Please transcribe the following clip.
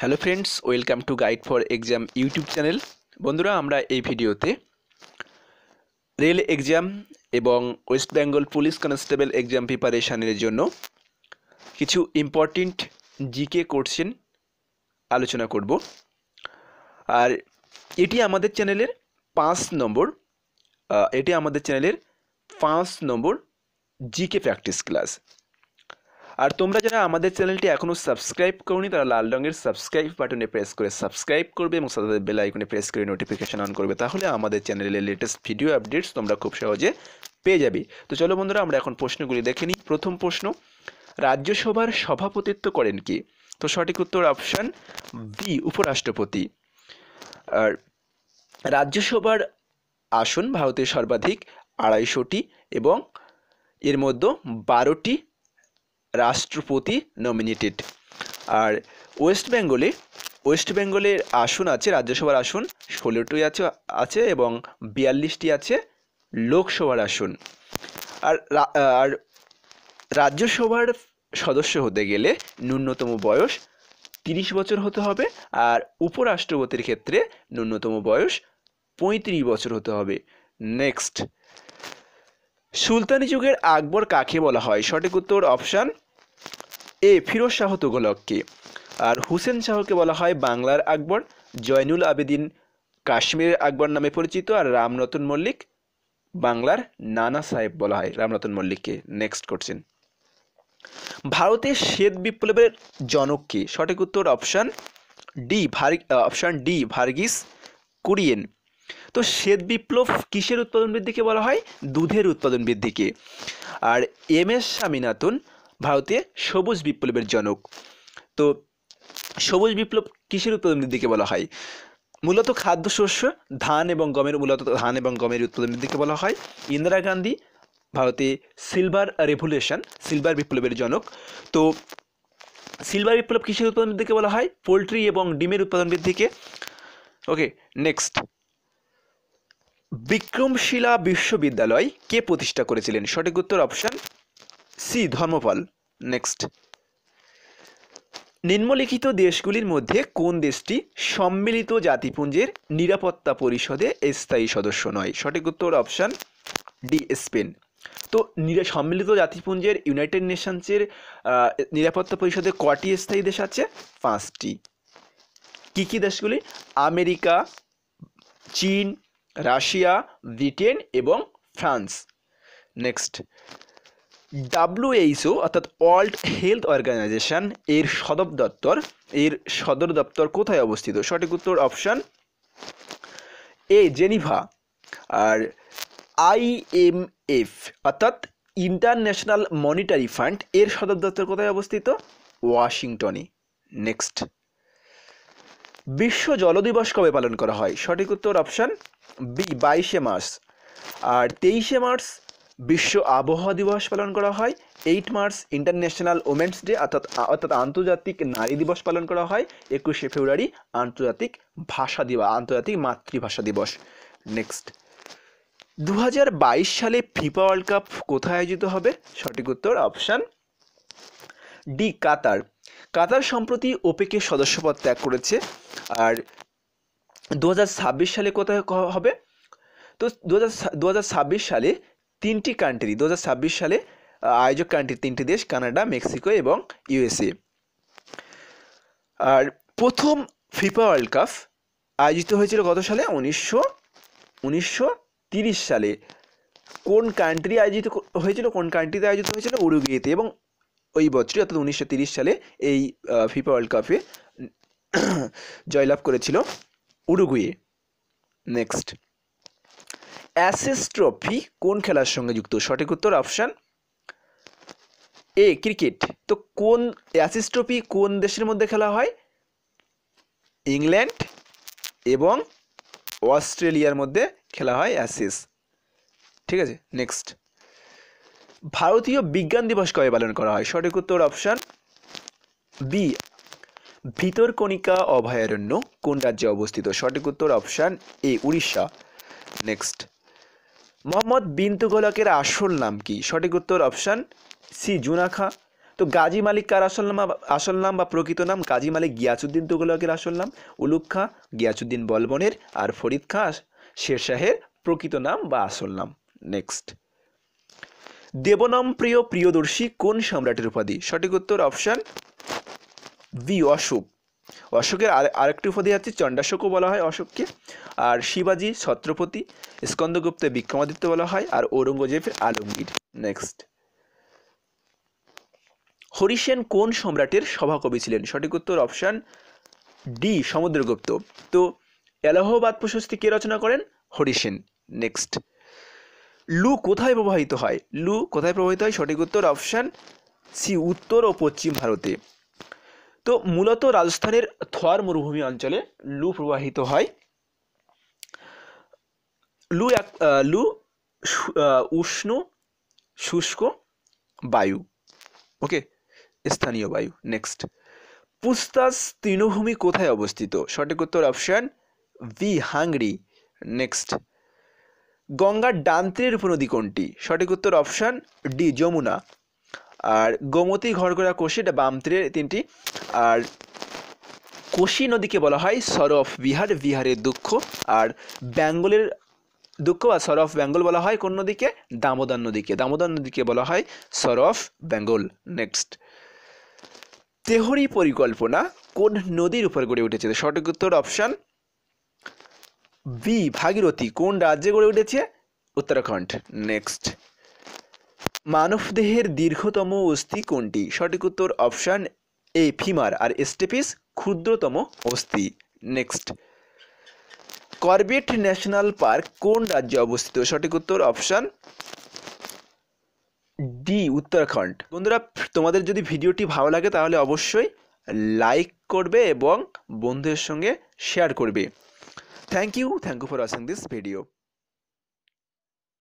Hello friends, welcome to guide for exam YouTube channel. বন্ধুরা, আমরা এই ভিডিওতে রেল এক্সাম এবং West Bengal police constable exam প্রিপারেশনের জন্য কিছু ইম্পর্টেন্ট জিকে কোশ্চেন আলোচনা করব। আর এটি আমাদের চ্যানেলের 5 নম্বর জিকে প্র্যাকটিস ক্লাস। আর তোমরা যারা আমাদের চ্যানেলটি এখনও সাবস্ক্রাইব করোনি তারা লাল রঙের সাবস্ক্রাইব বাটনে প্রেস করে সাবস্ক্রাইব করবে এবং সাথে বেল আইকনে প্রেস করে নোটিফিকেশন অন করবে, তাহলে আমাদের চ্যানেলের লেটেস্ট ভিডিও আপডেটস তোমরা খুব সহজে পেয়ে যাবে। তো চলো বন্ধুরা, আমরা এখন প্রশ্নগুলি দেখে নিই। প্রথম প্রশ্ন, রাজ্যসভার সভাপতিত্ব করেন কি? তো সঠিক উত্তর অপশান বি, উপরাষ্ট্রপতি। আর রাজ্যসভার আসন ভারতের সর্বাধিক 250টি এবং এর মধ্যে 12টি রাষ্ট্রপতি নমিনেটেড। আর ওয়েস্ট বেঙ্গলের আসন আছে, রাজ্যসভার আসন 16টি আছে এবং 42টি আছে লোকসভার আসন। আর রাজ্যসভার সদস্য হতে গেলে ন্যূনতম বয়স 30 বছর হতে হবে, আর উপরাষ্ট্রপতির ক্ষেত্রে ন্যূনতম বয়স 35 বছর হতে হবে। নেক্সট, সুলতানি যুগের আকবর কাকে বলা হয়? সঠিক উত্তর অপশান এ, ফিরোজ শাহ তুগলককে। আর হুসেন শাহকে বলা হয় বাংলার আকবর। জয়নুল আবেদিন কাশ্মীরের আকবর নামে পরিচিত। আর রামরতন মল্লিক বাংলার নানা সাহেব বলা হয় রামরতন মল্লিককে। নেক্সট কোশ্চেন, ভারতের শ্বেত বিপ্লবের জনক কে? সঠিক উত্তর অপশান ডি, ভার্গিস কুরিয়েন। তো শ্বেত বিপ্লব কিসের উৎপাদন বৃদ্ধিকে বলা হয়? দুধের উৎপাদন বৃদ্ধিকে। আর MS স্বামীনাথন ভারতে সবুজ বিপ্লবের জনক। তো সবুজ বিপ্লব কিসের উৎপাদন বৃদ্ধিকে বলা হয়? মূলত খাদ্যশস্য ধান এবং গমের উৎপাদন বৃদ্ধিকে বলা হয়। ইন্দিরা গান্ধী ভারতে সিলভার বিপ্লবের জনক। তো সিলভার বিপ্লব কিসের উৎপাদন বৃদ্ধিকে বলা হয়? পোলট্রি এবং ডিমের উৎপাদন বৃদ্ধিকে। ওকে, নেক্সট, বিক্রমশিলা বিশ্ববিদ্যালয় কে প্রতিষ্ঠা করেছিলেন? সঠিক উত্তর অপশান সি, ধর্মপাল। নেক্সট, নিম্নলিখিত দেশগুলির মধ্যে কোন দেশটি সম্মিলিত জাতিপুঞ্জের নিরাপত্তা পরিষদে স্থায়ী সদস্য নয়? সঠিক উত্তর অপশান ডি, স্পেন। তো সম্মিলিত জাতিপুঞ্জের ইউনাইটেড নেশনসের নিরাপত্তা পরিষদে কটি স্থায়ী দেশ আছে? 5টি। কী কী দেশগুলি? আমেরিকা, চীন, রাশিয়া, ব্রিটেন এবং ফ্রান্স। নেক্সট, WHO অর্থাৎ ওয়ার্ল্ড হেলথ অর্গানাইজেশন এর সদর দপ্তর কোথায় অবস্থিত? সঠিক উত্তর অপশান এ, জেনিভা। আর IMF অর্থাৎ ইন্টারন্যাশনাল মনিটারি ফান্ড এর সদর দপ্তর কোথায় অবস্থিত? ওয়াশিংটনে। নেক্সট, বিশ্ব জল দিবস কবে পালন করা হয়? সঠিক উত্তর অপশান বি, 22শে মার্চ। আর 23শে মার্চ বিশ্ব আবহাওয়া দিবস পালন করা হয়। 8 মার্চ ইন্টারন্যাশনাল ওমেন্স ডে অর্থাৎ আন্তর্জাতিক নারী দিবস পালন করা হয়। 21শে ফেব্রুয়ারি আন্তর্জাতিক মাতৃভাষা দিবস। নেক্সট, 2022 সালে ফিফা ওয়ার্ল্ড কাপ কোথায় আয়োজিত হবে? সঠিক উত্তর অপশান ডি, কাতার সম্প্রতি ওপেকের সদস্যপদ ত্যাগ করেছে। আর 2026 সালে কোথায় হবে? তো 2026 সালে 2026 সালে আয়োজক কান্ট্রি 3টি দেশ, কানাডা, মেক্সিকো এবং USA। আর প্রথম ফিফা ওয়ার্ল্ড কাপ আয়োজিত হয়েছিল কত সালে? 1930 সালে। কোন কান্ট্রিতে আয়োজিত হয়েছিল? উরুগুয়েতে। এবং ওই বছরই অর্থাৎ 1930 সালে এই ফিফা ওয়ার্ল্ড কাপে জয়লাভ করেছিল উরুগুয়ে। নেক্সট, অ্যাশেজ ট্রফি কোন খেলার সঙ্গে যুক্ত? সঠিক উত্তর অপশান এ, ক্রিকেট। তো অ্যাশেজ ট্রফি কোন দেশের মধ্যে খেলা হয়? ইংল্যান্ড এবং অস্ট্রেলিয়ার মধ্যে খেলা হয় অ্যাশেজ। ঠিক আছে। নেক্সট, ভারতীয় বিজ্ঞান দিবস কবে পালন করা হয়? সঠিক উত্তর অপশান বি, ভিতরকণিকা অভয়ারণ্য কোন রাজ্যে অবস্থিত? সঠিক উত্তর option A, Orissa. Next, Muhammad bin তুগলকের আসল নাম কি? সঠিক উত্তর অপশান সি, জুনা খাঁ। তো তো গাজী মালিক কার আসল নাম বা প্রকৃত নাম? গাজী মালিক গিয়াসউদ্দিন তুগলকের আসল নাম, উলুগ খাঁ গিয়াসউদ্দিন বলবনের, আর ফরিদ খাঁ শেরশাহের প্রকৃত নাম বা আসল নাম। নেক্সট, দেবনামপ্রিয় প্রিয়দর্শী কোন সম্রাটের উপাধি? সঠিক উত্তর অপশান বি, অশোক। অশোকের আরেকটি উপাধি আছে চণ্ডাশোকও বলা হয় অশোককে, আর শিবাজি ছত্রপতি, স্কন্দগুপ্ত বিক্রমাদিত্য বলা হয়, আর ঔরঙ্গজেবের আলমগীর। নেক্সট, হরিসেন কোন সম্রাটের সভাকবি ছিলেন? সঠিক উত্তর অপশান ডি, সমুদ্রগুপ্ত। তো এলাহাবাদ প্রশস্তি কে রচনা করেন? হরিসেন। নেক্সট, লু কোথায় প্রবাহিত হয়? লু কোথায় প্রবাহিত হয়? সঠিক উত্তর অপশান সি, উত্তর ও পশ্চিম ভারতে। তো মূলত রাজস্থানের থর মরুভূমি অঞ্চলে লু প্রবাহিত হয়। লু উষ্ণ শুষ্ক বায়ু, ওকে, স্থানীয় বায়ু। নেক্সট, পুস্তাস তৃণভূমি কোথায় অবস্থিত? সঠিক উত্তর অপশান বি, হাঙ্গরি। নেক্সট, গঙ্গার ডান তীরের উপনদী কোনটি? সঠিক উত্তর অপশান ডি, যমুনা। আর গোমতী, ঘরঘরা, কোশি, এটা বাম তীরের তিনটি। আর কোশি নদীকে বলা হয় সর অফ বিহার, বিহারের দুঃখ। আর বেঙ্গলের দুঃখ বা সর অফ বেঙ্গল বলা হয় কোন নদীকে? দামোদর নদীকে। দামোদর নদীকে বলা হয় সর অফ বেঙ্গল। নেক্সট, তেহরি পরিকল্পনা কোন নদীর উপর গড়ে উঠেছে? সঠিক উত্তর অপশান বি, ভাগীরথী। কোন রাজ্যে গড়ে উঠেছে? উত্তরাখণ্ড। নেক্সট, মানবদেহের দীর্ঘতম অস্থি কোনটি? সঠিক উত্তর অপশান এ, ফিমার। আর স্টেপিস ক্ষুদ্রতম অস্থি। নেক্সট, করবেট ন্যাশনাল পার্ক কোন রাজ্যে অবস্থিত? সঠিক উত্তর অপশান ডি, উত্তরাখণ্ড। বন্ধুরা, তোমাদের যদি ভিডিওটি ভালো লাগে তাহলে অবশ্যই লাইক করবে এবং বন্ধুদের সঙ্গে শেয়ার করবে। Thank you for watching this video.